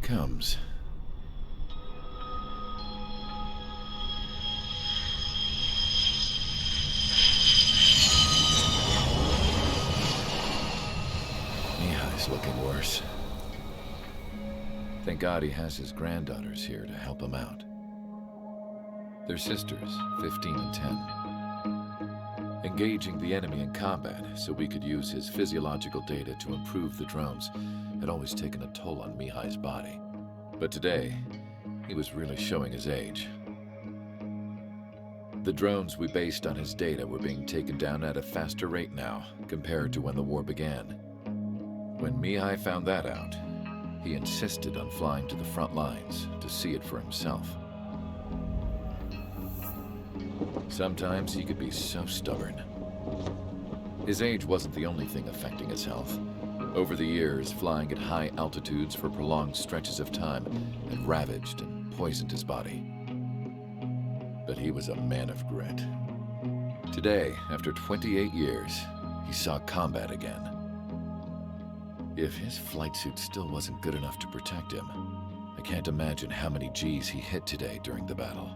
comes. Mihai's looking worse. Thank God he has his granddaughters here to help him out. They're sisters, 15 and 10. Engaging the enemy in combat so we could use his physiological data to improve the drones had always taken a toll on Mihai's body. But today, he was really showing his age. The drones we based on his data were being taken down at a faster rate now, compared to when the war began. When Mihai found that out, he insisted on flying to the front lines to see it for himself. Sometimes he could be so stubborn. His age wasn't the only thing affecting his health. Over the years, flying at high altitudes for prolonged stretches of time had ravaged and poisoned his body. But he was a man of grit. Today, after 28 years, he saw combat again. If his flight suit still wasn't good enough to protect him, I can't imagine how many Gs he hit today during the battle.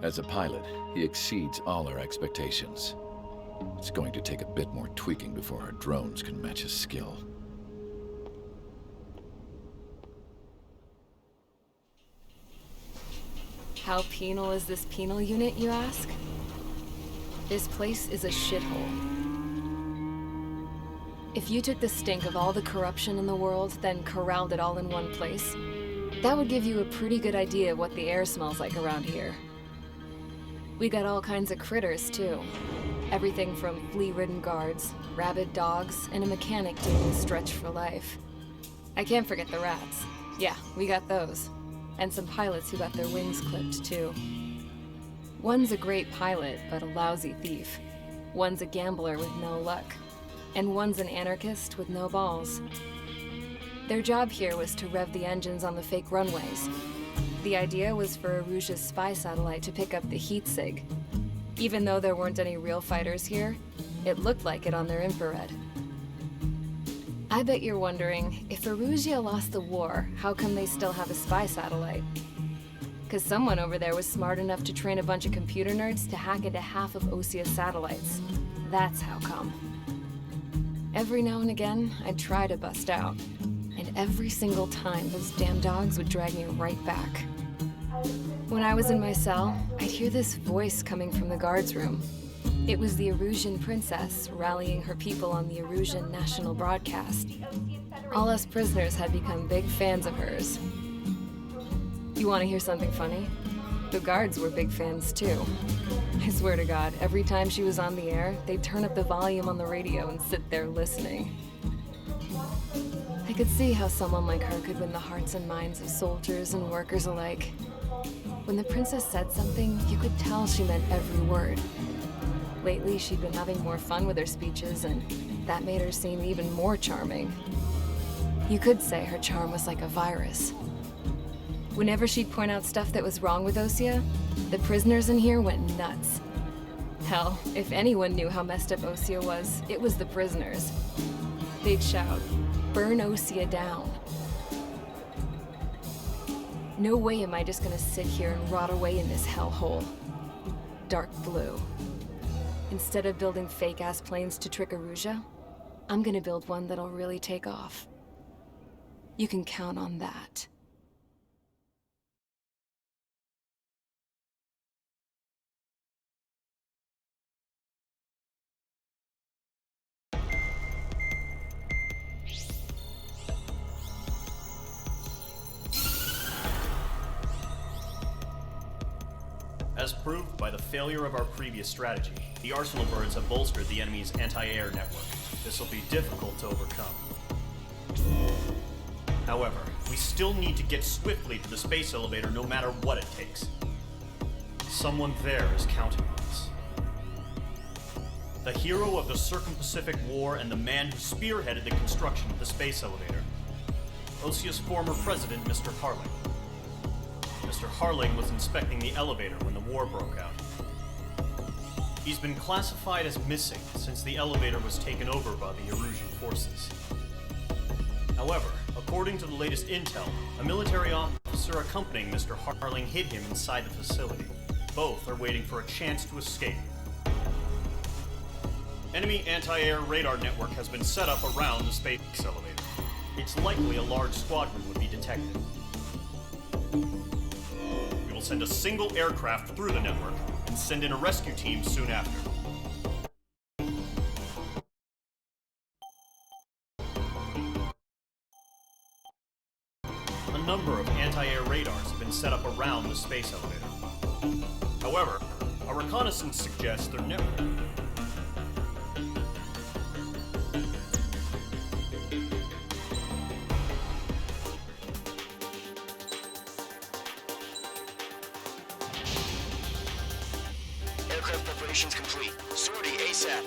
As a pilot, he exceeds all our expectations. It's going to take a bit more tweaking before our drones can match his skill. How penal is this penal unit, you ask? This place is a shithole. If you took the stink of all the corruption in the world, then corralled it all in one place, that would give you a pretty good idea of what the air smells like around here. We got all kinds of critters, too. Everything from flea-ridden guards, rabid dogs, and a mechanic doing a stretch for life. I can't forget the rats. Yeah, we got those. And some pilots who got their wings clipped, too. One's a great pilot, but a lousy thief. One's a gambler with no luck. And one's an anarchist with no balls. Their job here was to rev the engines on the fake runways. The idea was for Erusia's spy satellite to pick up the heat sig. Even though there weren't any real fighters here, it looked like it on their infrared. I bet you're wondering, if Erusia lost the war, how come they still have a spy satellite? Because someone over there was smart enough to train a bunch of computer nerds to hack into half of Osia's satellites. That's how come. Every now and again, I'd try to bust out. And every single time, those damn dogs would drag me right back. When I was in my cell, I'd hear this voice coming from the guards room. It was the Erusian princess rallying her people on the Erusian national broadcast. All us prisoners had become big fans of hers. You want to hear something funny? The guards were big fans too. I swear to God, every time she was on the air, they'd turn up the volume on the radio and sit there listening. I could see how someone like her could win the hearts and minds of soldiers and workers alike. When the princess said something, you could tell she meant every word. Lately, she'd been having more fun with her speeches, and that made her seem even more charming. You could say her charm was like a virus. Whenever she'd point out stuff that was wrong with Osia, the prisoners in here went nuts. Hell, if anyone knew how messed up Osia was, it was the prisoners. They'd shout, "Burn Osia down." No way am I just gonna sit here and rot away in this hellhole. Dark blue. Instead of building fake-ass planes to trick Erusia, I'm gonna build one that'll really take off. You can count on that. As proved by the failure of our previous strategy, the Arsenal birds have bolstered the enemy's anti-air network. This will be difficult to overcome. However, we still need to get swiftly to the space elevator no matter what it takes. Someone there is counting on us. The hero of the Circum-Pacific War and the man who spearheaded the construction of the space elevator. Osia's former president, Mr. Harling. Mr. Harling was inspecting the elevator when the war broke out. He's been classified as missing since the elevator was taken over by the Erusian forces. However, According to the latest intel, a military officer accompanying Mr. Harling hid him inside the facility. Both are waiting for a chance to escape. Enemy anti-air radar network has been set up around the space elevator. It's likely a large squadron would be detected. We will send a single aircraft through the network and send in a rescue team soon after. A number of anti-air radars have been set up around the space elevator. However, our reconnaissance suggests they're never. Aircraft preparations complete. Sortie ASAP.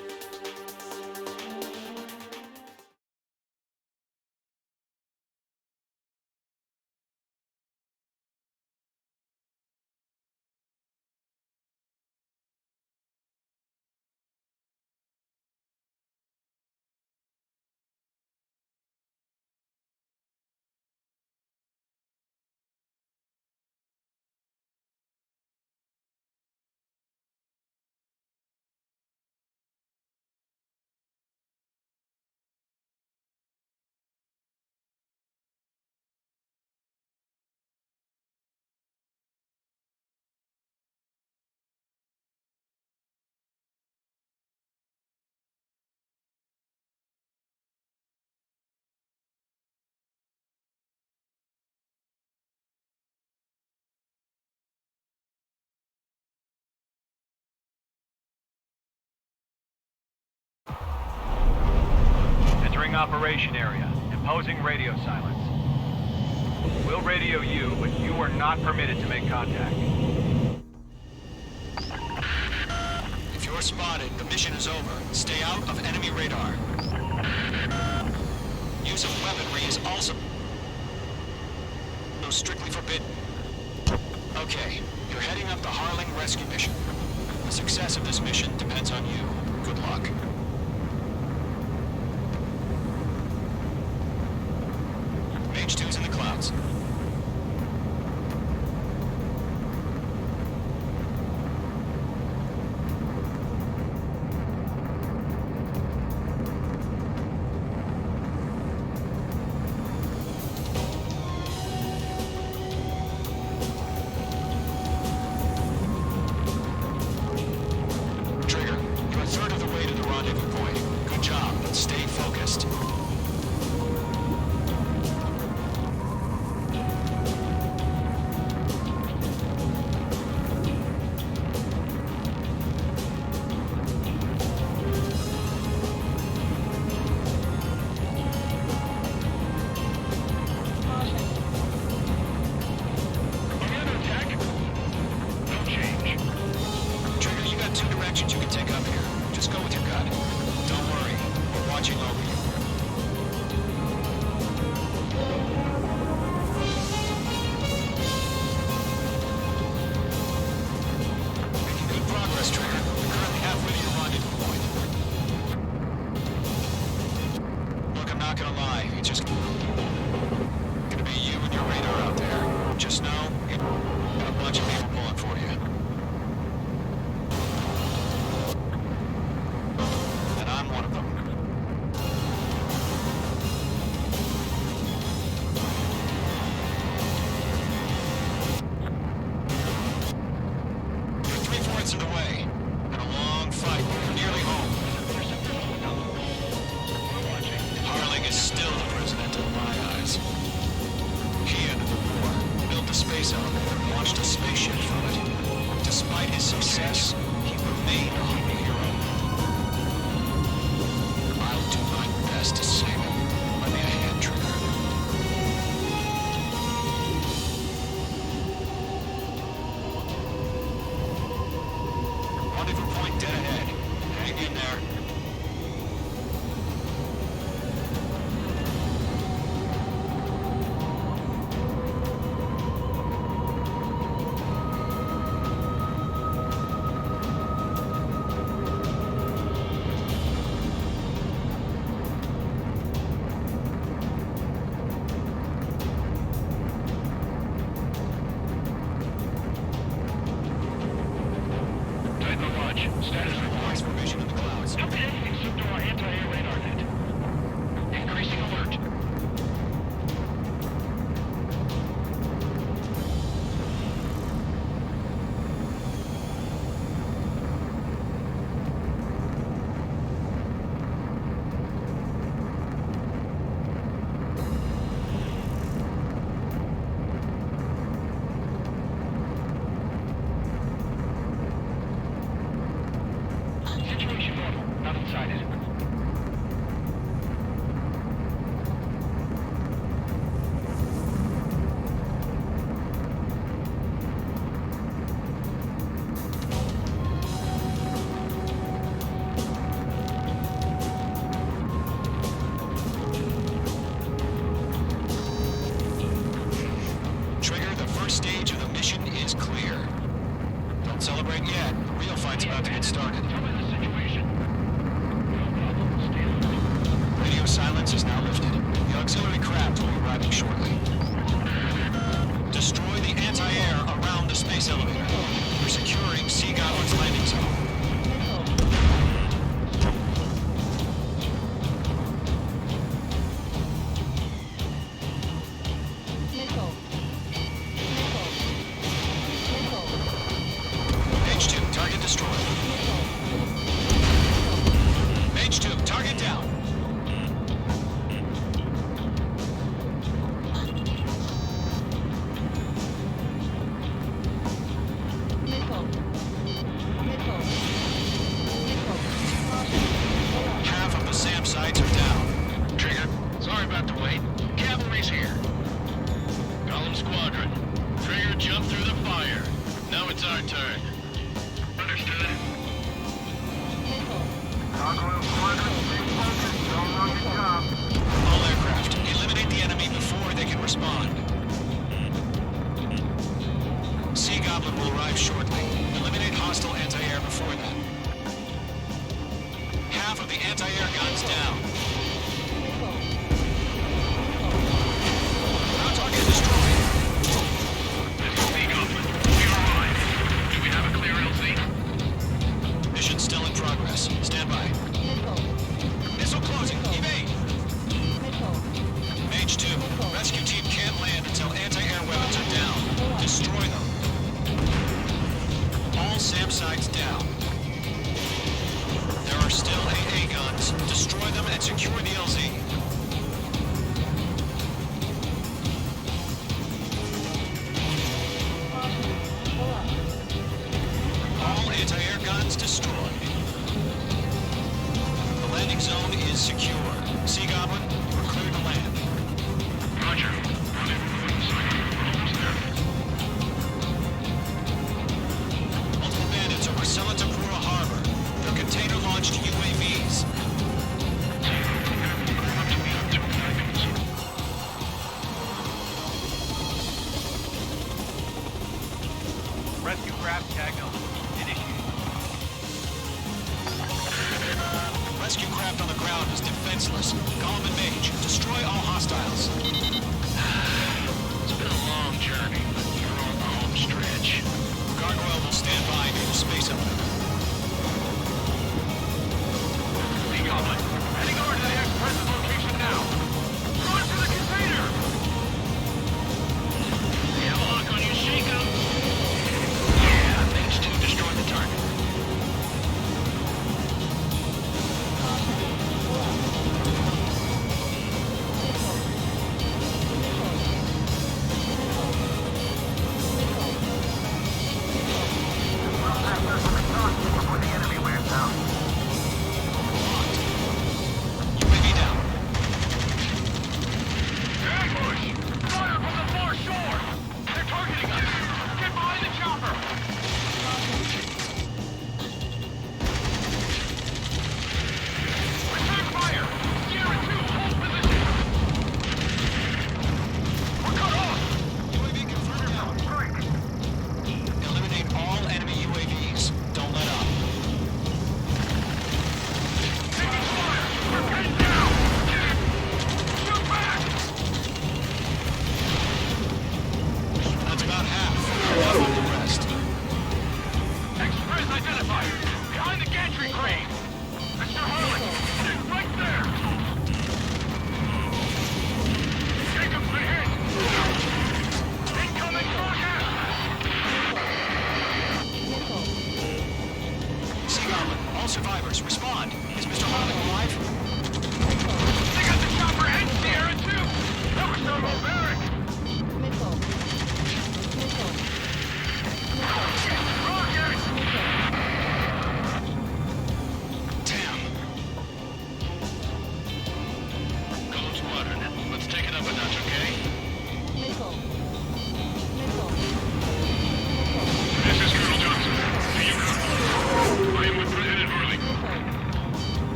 Entering operation area. Imposing radio silence. We'll radio you, but you are not permitted to make contact. If you're spotted, the mission is over. Stay out of enemy radar. Use of weaponry is also strictly forbidden. Okay, you're heading up the Harling rescue mission. The success of this mission depends on you. Good luck. Mage 2's in the clouds. Trigger, you're a third of the way to the rendezvous point. Good job, but stay focused. Trigger, you got two directions you can take up here. Just go with your gut. Don't worry, we're watching over you. Making good progress, Trigger. We're currently halfway to your rendezvous point. Look, I'm not gonna lie. It's just gonna be you and your radar out there. Just know, you got a bunch of people pulling for you. And I'm one of them. You're 3/4 of the way. And a long fight. You're nearly home. Harling is still the president in my eyes. He ended the war, built the space All aircraft, eliminate the enemy before they can respond. Sea Goblin will arrive shortly. Eliminate hostile anti-air before that. Half of the anti-air guns down. Ground target destroyed. This is Sea Goblin. We arrived. Do we have a clear LZ? Mission still in progress. Stand by. Missile closing. Evade. Mage 2. Rescue team can't land until anti-air weapons are down. Destroy them. All SAM sites down. There are still AA guns. Destroy them and secure the LZ. All anti-air guns destroyed. The landing zone is secure. Sea Goblin, we're clear to land. Roger. Running moving sight. Almost there. Multiple bandits over Selatapura Harbor. They're container-launched UAVs. Up to me in 2 seconds. Rescue craft tag on. Initiate. Rescue craft on the ground is defenseless. Golem and Mage, destroy all hostiles. It's been a long journey, but you're on the home stretch. Gargoyle will stand by near the space elevator. Sea Goblin, heading over to the express's location now. Run for the container! We have a lock on you, Sheikah. Yeah, thanks to destroy the target.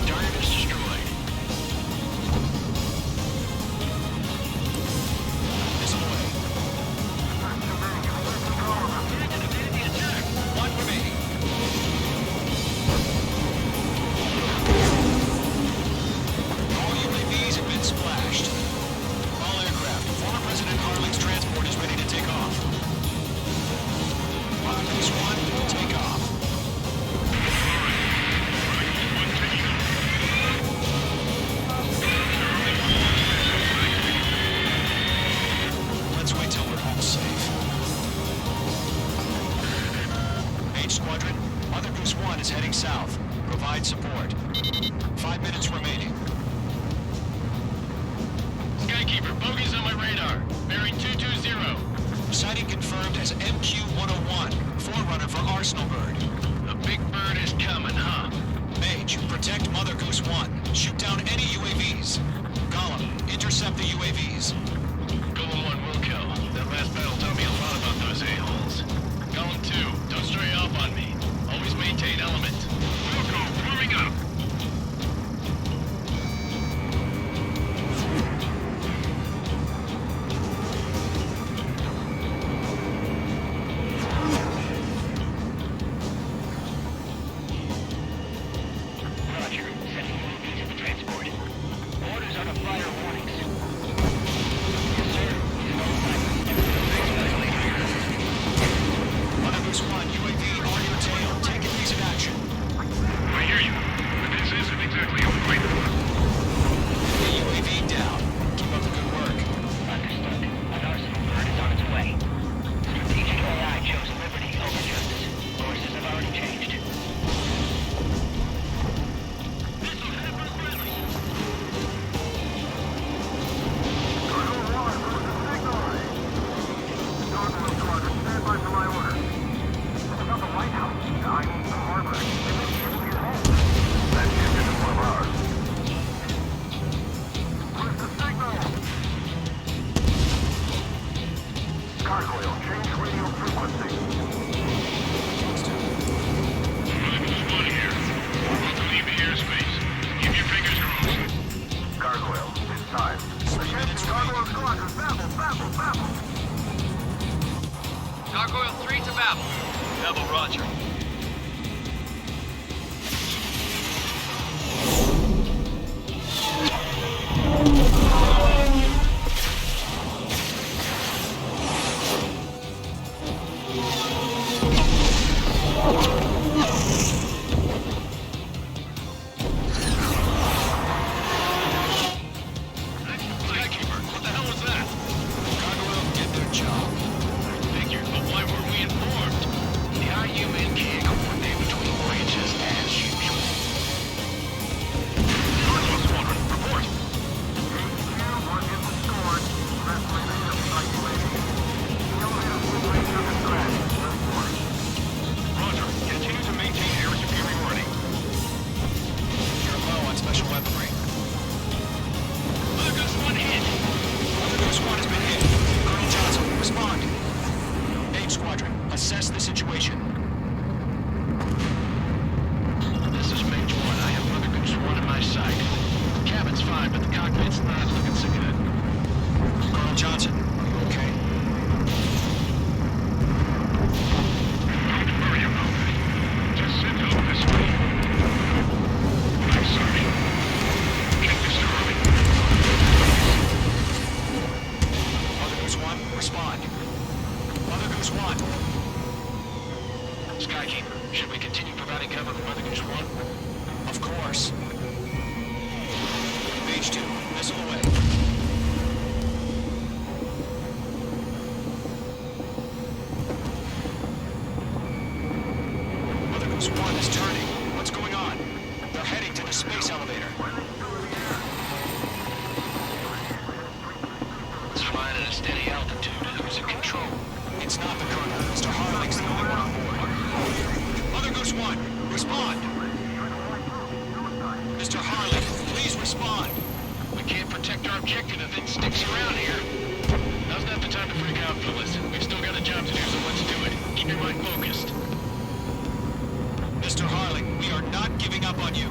Target is destroyed. Missile away. One remaining. All UAVs have been splashed. All aircraft. Former President Harling's transport is ready to take off. Phase 1, take off. Let's wait till we're home safe. H Squadron, Mother Goose 1 is heading south. Provide support. 5 minutes remaining. Skykeeper, bogeys on my radar. Bearing 220. Sighting confirmed as MQ-101, forerunner for Arsenal Bird. The big bird is coming, huh? Mage, protect Mother Goose 1. Shoot down any UAVs. Gollum, intercept the UAVs. Golem 1 will kill. That last battle taught me a lot about those a-holes. Golem 2, don't stray off on me. Always maintain element. Wilco, warming up. Roger, sending UAVs to the transport. Orders on a flyer warnings. Yes, sir. Mother Goose 1, UAV on your tail. Take evasive action. I hear you, but this isn't exactly a fight. The UAV down. Keep up the good work. Understood. An Arsenal bird is on its way. Strategic AI chose liberty over justice. Courses have already changed. One here. Want to leave the airspace. Keep your fingers crossed. 3 minutes remaining. Gargoyle 3 to Babel. Babel, roger. Skykeeper, what the hell was that? Gargoyle did their job. Figured, but why weren't we informed? The IUN can't coordinate between branches as usual. Gargoyle Squadron, report. Roger, continue to maintain air superiority. You're low on special weaponry. Mother Goose 1 hit. Mother Goose 1 has been hit. Colonel Johnson, respond. H Squadron, assess the situation. This is Mage 1. I have Mother Goose 1 in my sight. The cabin's fine, but the cockpit's not looking so good. Colonel Johnson, are you okay? Don't worry about it. Just send help this way. I'm sorry. Get this to Harley. Mother Goose 1, respond. Mother Goose 1. Skykeeper, should we continue providing cover for Mother Goose 1? Of course. Mage 2, missile away. Mother Goose 1 is turning. What's going on? They're heading to the space elevator. It's flying at a steady altitude. Who's in control? It's not the Colonel. Mr. Harling's the only one on board. Mother Goose 1, respond. Mr. Harling, please respond. We can't protect our objective if it sticks around here. Now's not the time to freak out, fellas. We've still got a job to do, so let's do it. Keep your mind focused. coming up on you.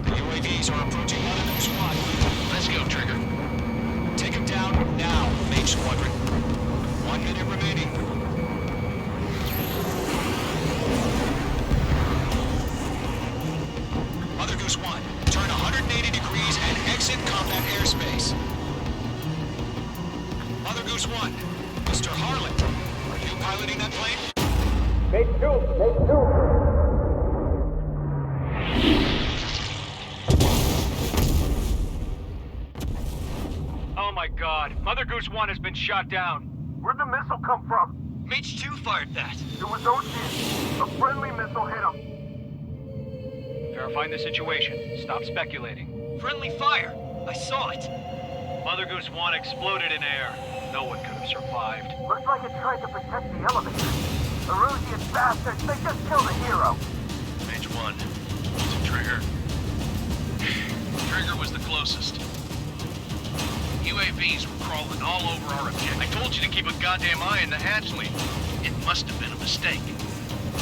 The UAVs are approaching Mother Goose 1. Let's go, Trigger. Take him down now, Mage Squadron. 1 minute remaining. Mother Goose 1, turn 180 degrees and exit combat airspace. Mother Goose 1, Mr. Harlan, are you piloting that plane? Oh my god, Mother Goose 1 has been shot down. Where'd the missile come from? Mage 2 fired that. It was Ocean. A friendly missile hit him. Verifying the situation. Stop speculating. Friendly fire. I saw it. Mother Goose 1 exploded in air. No one could have survived. Looks like it tried to protect the elevator. Erusian bastards, they just killed a hero. Mage 1. To Trigger. Trigger was the closest. UAVs were crawling all over our objective. I told you to keep a goddamn eye in the hatchling. It must have been a mistake.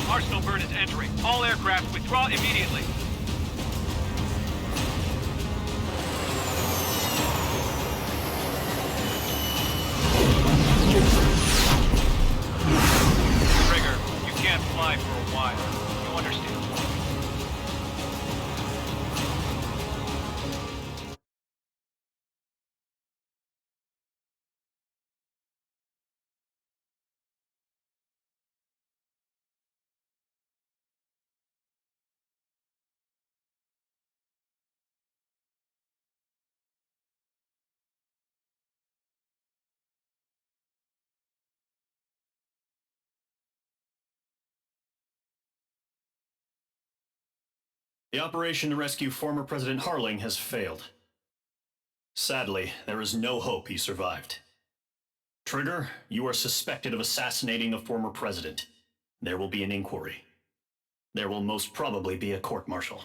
Arsenal bird is entering. All aircraft withdraw immediately. Trigger, you can't fly for a while. You understand? The operation to rescue former President Harling has failed. Sadly, there is no hope he survived. Trigger, you are suspected of assassinating the former president. There will be an inquiry. There will most probably be a court-martial.